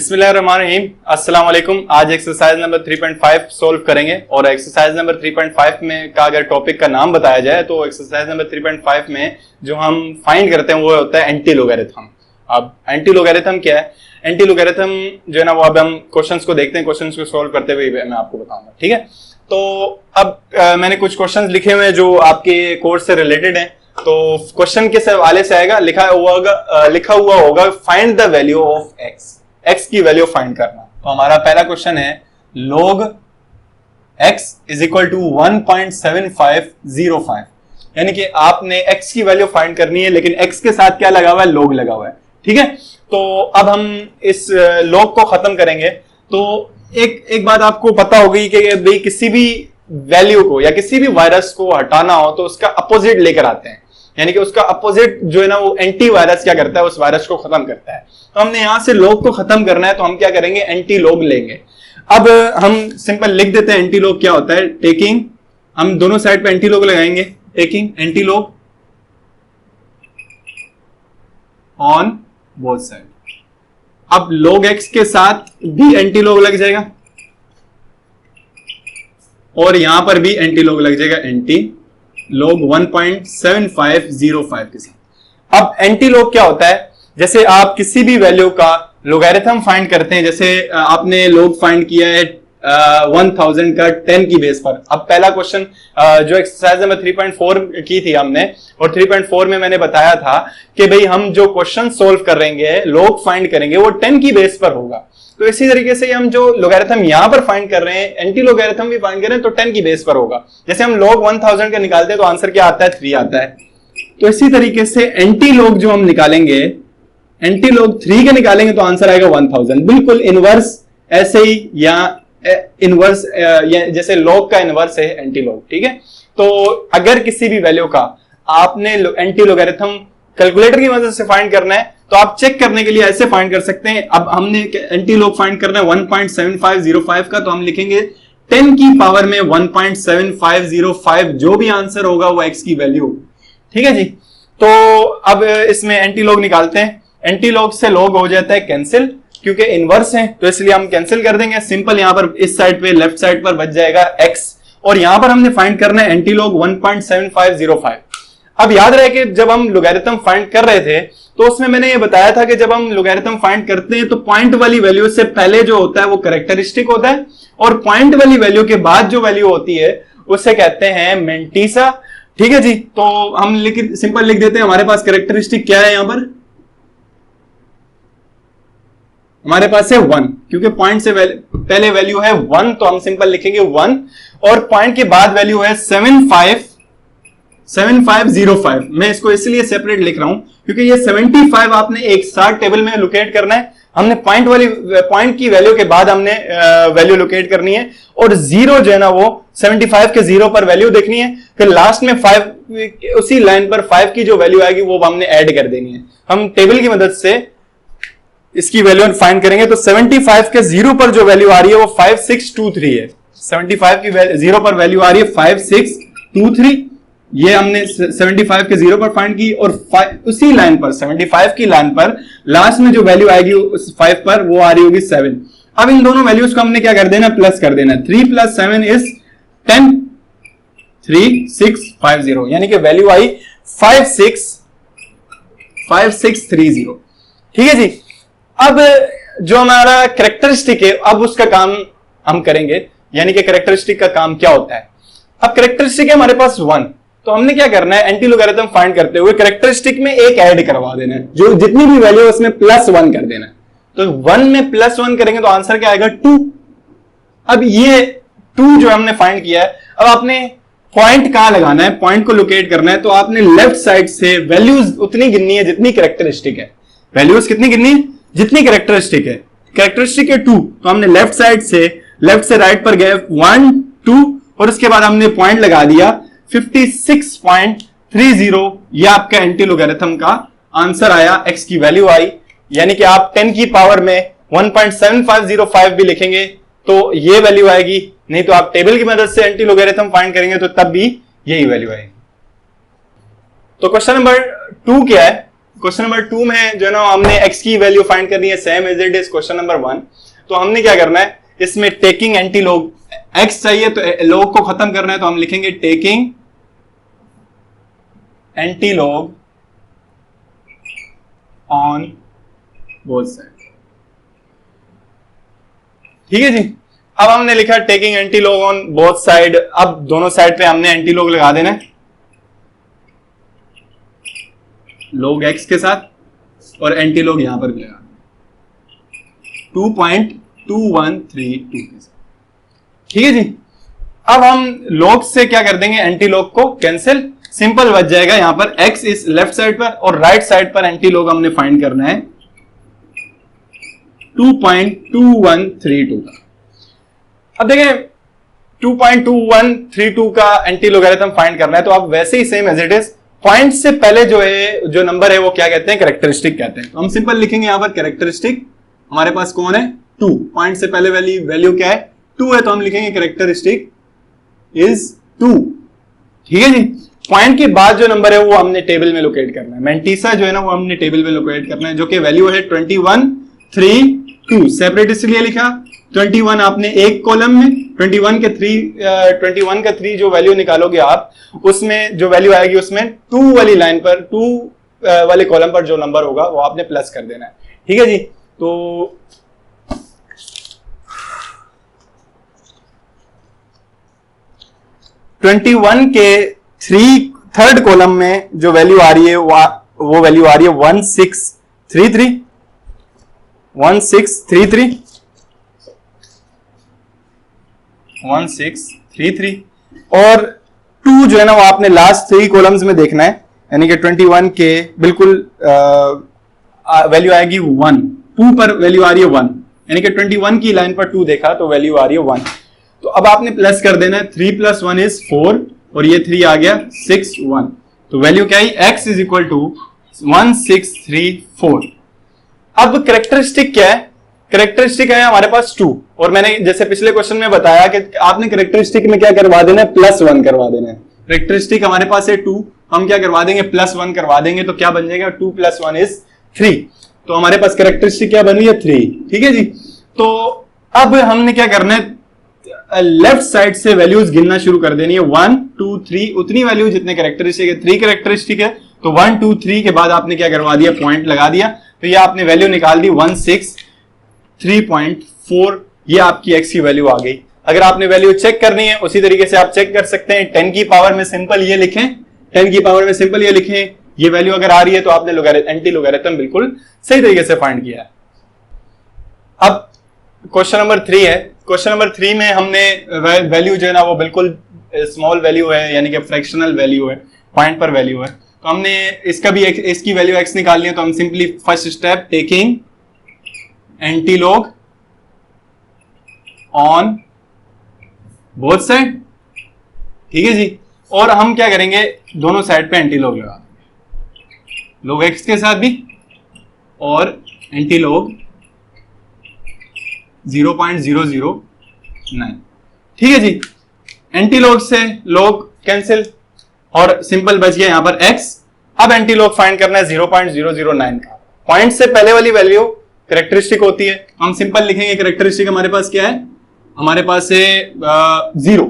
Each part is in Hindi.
बिस्मिल्लाहिर्रहमानिर्रहीम। अस्सलाम वालेकुम। आज एक्सरसाइज नंबर 3.5 सोल्व करेंगे और एक्सरसाइज नंबर 3.5 में का अगर टॉपिक का नाम बताया जाए तो एक्सरसाइज नंबर 3.5 में जो हम फाइंड करते हैं वो होता है एंटी लोगैरिथम। अब एंटी लोगैरिथम क्या है? एंटी लोगैरिथम जो है ना वो अब हम क्वेश्चंस को देखते हैं, क्वेश्चंस को सोल्व करते हुए मैं आपको बताऊंगा, ठीक है। तो अब मैंने कुछ क्वेश्चंस लिखे हुए हैं जो आपके कोर्स से रिलेटेड हैं। तो क्वेश्चन के हवाले से आएगा, लिखा हुआ होगा find the value of X, X की वैल्यू फाइंड करना। तो हमारा पहला क्वेश्चन है log x is equal to 1.7505, यानी कि आपने x की वैल्यू फाइंड करनी है, लेकिन x के साथ क्या लगा हुआ है? log लगा हुआ है, ठीक है। तो अब हम इस log को खत्म करेंगे। तो एक बात आपको पता होगी कि भाई किसी भी वैल्यू को या किसी भी वायरस को हटाना हो तो उसका अपोजिट लेकर आते हैं, यानी कि उसका अपोजिट जो है ना वो एंटी वायरस क्या करता है? उस वायरस को खत्म करता है। तो हमने यहां से log को खत्म करना है तो हम क्या करेंगे? एंटी log लेंगे। अब हम सिंपल लिख देते हैं एंटी log क्या होता है। टेकिंग, हम दोनों साइड पे एंटी log लगाएंगे। Taking anti log on both side. अब log x के साथ भी एंटी log लग जाएगा और यहां पर भी एंटी log लग जाएगा, एंटी log 1.7505 के साथ। अब एंटी log क्या होता है? जैसे आप किसी भी वैल्यू का लोगैरिथम फाइंड करते हैं, जैसे आपने log फाइंड किया है 1000 का 10 की बेस पर। अब पहला क्वेश्चन जो एक्सरसाइज नंबर 3.4 की थी हमने, और 3.4 में मैंने बताया था कि भाई हम जो क्वेश्चन सोल्व करेंगे, log फाइंड करेंगे, वो 10 की बेस पर होगा। तो इसी तरीके से हम जो लोगैरिथम यहां पर फाइंड कर रहे हैं, एंटी लोगैरिथम भी फाइंड कर रहे हैं, तो 10 की बेस पर होगा। जैसे हम log 1000 का निकालते हैं तो आंसर क्या आता है? 3 आता है। तो इसी तरीके से एंटी log जो हम निकालेंगे, एंटी log 3 के निकालेंगे तो आंसर आएगा 1000। बिल्कुल इनवर्स ऐसे ही, या इनवर्स जैसे log का इनवर्स है एंटी log, ठीक है। तो अगर किसी भी वैल्यू का आपने एंटी लोगैरिथम कैलकुलेटर की मदद से फाइंड करना है तो आप चेक करने के लिए ऐसे फाइंड कर सकते हैं। अब हमने एंटी log फाइंड करना है 1.7505 का, तो हम लिखेंगे 10 की पावर में 1.7505, जो भी आंसर होगा वो x की वैल्यू, ठीक है जी। तो अब इसमें एंटी log निकालते हैं। एंटी log से log हो जाता है कैंसिल, क्योंकि इनवर्स है तो इसलिए हम कैंसिल कर देंगे। सिंपल यहां पर इस साइड पे लेफ्ट साइड पर बच जाएगा x, और यहां पर हमने फाइंड करना है एंटी log 1.7505। अब याद रहे कि जब हम लोगैरिथम फाइंड कर रहे थे तो उसमें मैंने ये बताया था कि जब हम लोगैरिथम फाइंड करते हैं तो पॉइंट वाली वैल्यू से पहले जो होता है वो कैरेक्टरिस्टिक होता है, और पॉइंट वाली वैल्यू के बाद जो वैल्यू होती है उसे कहते हैं मेंटिसा, ठीक है जी। तो हम सिंपल लिख देते हैं, हमारे पास कैरेक्टरिस्टिक क्या है? यहां पर हमारे पास है 1, क्योंकि पॉइंट से पहले वैल्यू है 1 तो हम सिंपल लिखेंगे 1, और पॉइंट के बाद वैल्यू है 7505। मैं इसको इसलिए सेपरेट लिख रहा हूं क्योंकि ये 75 आपने एक साथ टेबल में लोकेट करना है। हमने पॉइंट की वैल्यू के बाद हमने वैल्यू लोकेट करनी है, और 0 जो है ना वो 75 के 0 पर वैल्यू देखनी है, फिर लास्ट में 5 उसी लाइन पर 5 की जो वैल्यू आएगी वो हमने ऐड कर देनी है। हम टेबल की मदद से इसकी वैल्यू फाइंड करेंगे। तो 75 के 0 पर जो वैल्यू आ रही है वो 5623 है। 75 की 0 पर वैल्यू आ रही है 5623, ये हमने 75 के 0 पर फाइंड की, और उसी लाइन पर 75 की लाइन पर लास्ट में जो वैल्यू आएगी उस 5 पर वो आ रही होगी 7। अब इन दोनों वैल्यूज को हमने क्या कर देना? प्लस कर देना। 3 + 7 इज 10, 3650, यानी कि वैल्यू आई 5630, ठीक है जी। अब जो हमारा कैरेक्टरिस्टिक है, अब उसका काम हम करेंगे, यानी कि कैरेक्टरिस्टिक का काम क्या होता है। अब कैरेक्टरिस्टिक है हमारे पास 1, तो हमने क्या करना है? एंटी लोगैरिथम फाइंड करते हुए कैरेक्टरिस्टिक में एक ऐड करवा देना है, जो जितनी भी वैल्यू है उसमें +1 कर देना है। तो 1 में +1 करेंगे तो आंसर क्या आएगा? 2। अब ये 2 जो हमने फाइंड किया है, अब आपने पॉइंट कहां लगाना है, पॉइंट को लोकेट करना है, तो आपने लेफ्ट साइड से वैल्यूज उतनी गिननी है जितनी कैरेक्टरिस्टिक है। वैल्यूज कितनी गिननी है? जितनी कैरेक्टरिस्टिक है। कैरेक्टरिस्टिक है 2, तो हमने लेफ्ट साइड से लेफ्ट से राइट पर गए 1 2, और उसके बाद हमने पॉइंट लगा दिया 56.30। ये आपका एंटी लोगैरिथम का आंसर आया, x की वैल्यू आई, यानी कि आप 10 की पावर में 1.7505 भी लिखेंगे तो ये वैल्यू आएगी, नहीं तो आप टेबल की मदद से एंटी लोगैरिथम फाइंड करेंगे तो तब भी यही वैल्यू आएगी। तो क्वेश्चन नंबर 2 क्या है? क्वेश्चन नंबर 2 में जो है ना हमने x की वैल्यू फाइंड करनी है same as it is question number 1। तो हमने क्या करना है, इसमें टेकिंग एंटी लॉग x चाहिए तो लॉग को खत्म करना है, तो हम लिखेंगे taking anti log on both side. ठीक है जी। अब हमने लिखा taking anti log on both side. अब दोनों साइड पे हमने एंटी लॉग लगा देना है log x के साथ और एंटी लॉग यहां पर भी लगा 2.2132 के साथ। ठीक है जी। अब हम log से क्या कर देंगे, एंटी लॉग को कैंसिल, सिंपल बच जाएगा यहां पर x इस लेफ्ट साइड पर और राइट साइड पर एंटी लॉग हमने फाइंड करना है 2.2132 का। अब देखें 2.2132 का एंटी लोगैरिथम फाइंड करना है, तो आप वैसे ही same as it is point से पहले जो नंबर है वो क्या कहते हैं, कैरेक्टरिस्टिक कहते हैं। तो हम सिंपल लिखेंगे यहां पर कैरेक्टरिस्टिक, हमारे पास कौन है 2, पॉइंट से पहले वाली वैल्यू क्या है 2 है, तो हम लिखेंगे कैरेक्टरिस्टिक इज 2। ठीक है जी। पॉइंट के बाद जो नंबर है वो हमने टेबल में लोकेट करना है, मैंटीसा जो है ना वो हमने टेबल में लोकेट करना है, जो कि वैल्यू है 2132। सेपरेट इसलिए लिखा 21 आपने एक कॉलम में, 21 का 3 जो वैल्यू निकालोगे आप, उसमें जो वैल्यू आएगी उसमें 2 वाली लाइन पर 2 वाले कॉलम पर जो नंबर होगा वो आपने प्लस कर देना है। ठीक है जी। तो के थर्ड कॉलम में जो वैल्यू आ रही है वो वैल्यू आ रही है 1633 और 2 जो है ना वो आपने लास्ट 3 कॉलम्स में देखना है, यानी कि 21 के बिल्कुल वैल्यू आएगी 1, 2 पर वैल्यू आ रही है 1, यानी कि 21 की लाइन पर 2 देखा तो वैल्यू आ रही है 1। तो अब आपने प्लस कर देना है, 3 + 1 = 4 और ये 3 आ गया 6 1, तो वैल्यू क्या है x = 1634। अब कैरेक्टरिस्टिक क्या है, कैरेक्टरिस्टिक है हमारे पास 2, और मैंने जैसे पिछले क्वेश्चन में बताया कि आपने कैरेक्टरिस्टिक में क्या करवा देना है, +1 करवा देना है। कैरेक्टरिस्टिक हमारे पास है 2, हम क्या करवा देंगे +1 करवा देंगे, तो क्या बन जाएगा 2 + 1 = 3। तो हमारे पास कैरेक्टरिस्टिक क्या बन रही है 3। ठीक है जी। तो अब हमने क्या करना है, लेफ्ट साइड से वैल्यूज गिनना शुरू कर देनी है 1 2 3, उतनी वैल्यू जितने कैरेक्टरिस्टिक है, 3 कैरेक्टरिस्टिक है तो 1 2 3 के बाद आपने क्या करवा दिया, पॉइंट लगा दिया, तो ये आपने वैल्यू निकाल दी 163.4, ये आपकी x की वैल्यू आ गई। अगर आपने वैल्यू चेक करनी है उसी तरीके से आप चेक कर सकते हैं, 10 की पावर में सिंपल ये लिखें, 10 की पावर में सिंपल ये लिखें, ये वैल्यू अगर आ रही है तो आपने एंटी लोगैरिथम बिल्कुल सही तरीके से फाइंड किया है। अब क्वेश्चन नंबर 3 है। क्वेश्चन नंबर 3 में हमने वैल्यू जो है ना वो बिल्कुल स्मॉल वैल्यू है, यानी कि फ्रैक्शनल वैल्यू है, पॉइंट पर वैल्यू है, तो हमने इसका भी इसकी वैल्यू x निकालनी है। तो हम simply first step taking anti log on both side. ठीक है जी। और हम क्या करेंगे, दोनों साइड पे एंटी लॉग लगा देंगे, log x के साथ भी और एंटी लॉग 0.009। ठीक है जी। एंटी लॉग से लॉग कैंसिल और सिंपल बच गया यहां पर x। अब एंटी लॉग फाइंड करना है 0.009 का, पॉइंट से पहले वाली वैल्यू कैरेक्टरिस्टिक होती है, हम सिंपल लिखेंगे कैरेक्टरिस्टिक हमारे पास क्या है, हमारे पास है 0।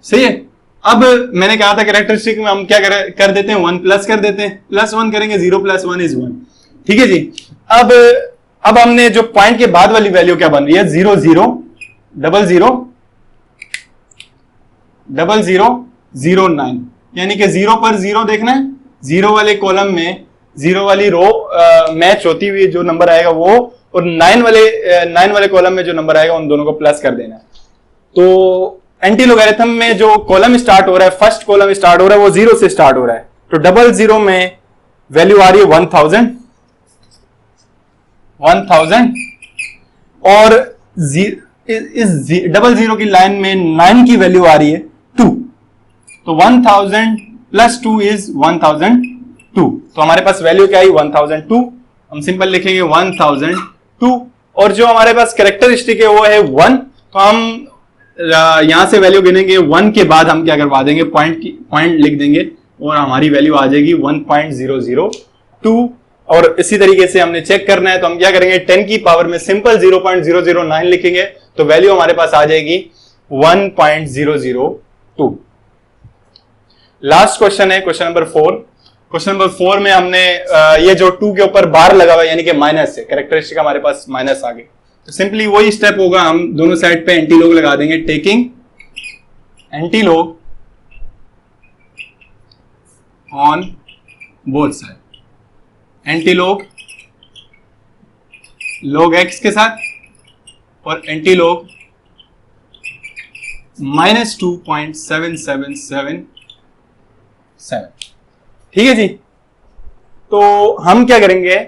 सही है। अब मैंने कहा था कैरेक्टरिस्टिक में हम क्या कर देते हैं, 1 प्लस कर देते हैं, +1 करेंगे, 0 + 1 = 1। ठीक है जी। अब हमने जो पॉइंट के बाद वाली वैल्यू क्या बन रही है, 0.0000009, यानी कि 0 पर 0 देखना है, 0 वाले कॉलम में 0 वाली रो मैच होती हुई जो नंबर आएगा वो, और 9 वाले कॉलम में जो नंबर आएगा उन दोनों को प्लस कर देना है। तो एंटी लोगैरिथम में जो कॉलम स्टार्ट हो रहा है, फर्स्ट कॉलम स्टार्ट हो रहा है वो 0 से स्टार्ट हो रहा है, तो 00 में वैल्यू आ रही है 1000 और इस 00 की लाइन में 9 की वैल्यू आ रही है 2, तो 1000 + 2 = 1002। तो हमारे पास वैल्यू क्या आई 1002, हम सिंपल लिखेंगे 1002, और जो हमारे पास कैरेक्टरिस्टिक है वो है 1, तो हम यहां से वैल्यू गिनेंगे, 1 के बाद हम क्या करवा देंगे, पॉइंट लिख देंगे और हमारी वैल्यू आ जाएगी 1.002 और इसी तरीके से हमने चेक करना है तो हम क्या करेंगे, 10 की पावर में सिंपल 0.009 लिखेंगे तो वैल्यू हमारे पास आ जाएगी 1.002। लास्ट क्वेश्चन है क्वेश्चन नंबर 4। क्वेश्चन नंबर 4 में हमने ये जो 2 के ऊपर बार लगा हुआ है यानी कि माइनस है, कैरेक्टरिस्टिक हमारे पास माइनस आ गई, तो सिंपली वही स्टेप होगा, हम दोनों साइड पे एंटी लॉग लगा देंगे। Taking anti log on both side, anti log log x के साथ और एंटी लॉग -2.7777। ठीक है जी। तो हम क्या करेंगे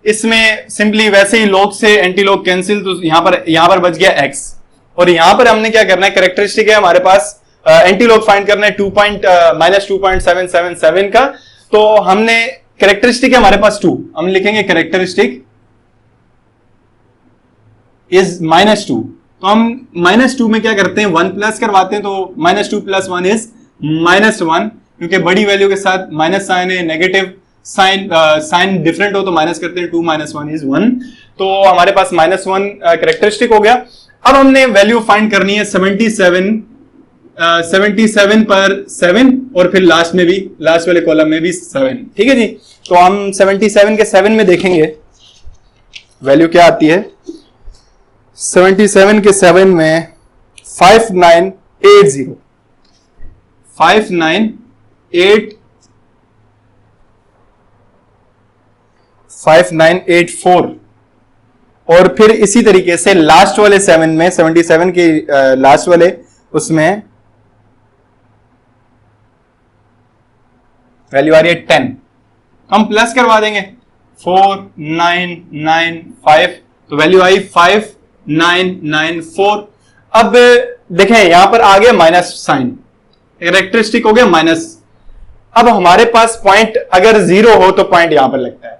इसमें, सिंपली वैसे ही log से एंटी लॉग कैंसिल, तो यहां पर बच गया x, और यहां पर हमने क्या करना है, कैरेक्टरिस्टिक है हमारे पास, एंटी लॉग फाइंड करना है -2.777 का, तो हमने कैरेक्टरिस्टिक है हमारे पास 2, हम लिखेंगे कैरेक्टरिस्टिक इज -2, तो हम -2 में क्या करते हैं 1 प्लस करवाते हैं, तो -2 + 1 इज -1, क्योंकि बड़ी वैल्यू के साथ माइनस साइन है, नेगेटिव साइन डिफरेंट हो तो माइनस करते हैं, 2 - 1 इज 1, तो हमारे पास -1 कैरेक्टरिस्टिक हो गया। अब हमने वैल्यू फाइंड करनी है 77 पर 7 और फिर लास्ट में भी, लास्ट वाले कॉलम में भी 7। ठीक है जी। तो हम 77 के 7 में देखेंगे वैल्यू क्या आती है। 77 के 7 में 5984 और फिर इसी तरीके से लास्ट वाले 7 में 77 के लास्ट वाले उसमें वैल्यू आ रही है 10, हम प्लस करवा देंगे 4995, तो वैल्यू आई 5994। अब देखें यहां पर आ गया माइनस साइन, कैरेक्टरिस्टिक हो गया माइनस। अब हमारे पास पॉइंट अगर 0 हो तो पॉइंट यहां पर लगता है,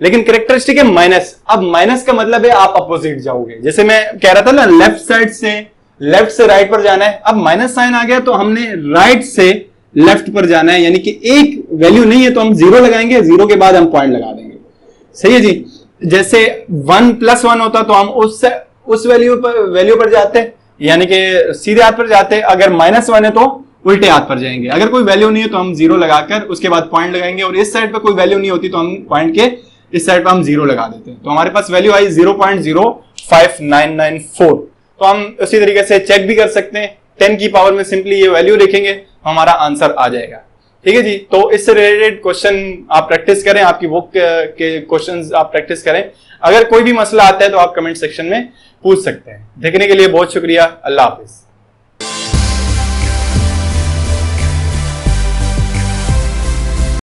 लेकिन कैरेक्टरिस्टिक है माइनस। अब माइनस का मतलब है आप अपोजिट जाओगे, जैसे मैं कह रहा था ना लेफ्ट से राइट पर जाना है, अब माइनस साइन आ गया तो हमने राइट से लेफ्ट पर जाना है, यानी कि एक वैल्यू नहीं है तो हम 0 लगाएंगे, 0 के बाद हम पॉइंट लगा देंगे। सही है जी। जैसे 1 + 1 होता तो हम उस वैल्यू पर जाते, यानी कि सीधे हाथ पर जाते, अगर -1 है तो उल्टे हाथ पर जाएंगे, अगर कोई वैल्यू नहीं है तो हम 0 लगाकर उसके बाद पॉइंट लगाएंगे, और इस साइड पर कोई वैल्यू नहीं होती तो हम पॉइंट के इस साइड पर हम 0 लगा देते हैं, तो हमारे पास वैल्यू आई 0.05994। तो हम उसी तरीके से चेक भी कर सकते हैं, 10 की पावर में सिंपली ये वैल्यू लिखेंगे, हमारा आंसर आ जाएगा। ठीक है जी। तो इससे रिलेटेड क्वेश्चन आप प्रैक्टिस करें, आपकी बुक के क्वेश्चंस आप प्रैक्टिस करें। अगर कोई भी मसला आता है तो आप कमेंट सेक्शन में पूछ सकते हैं। देखने के लिए बहुत शुक्रिया। अल्लाह हाफिज।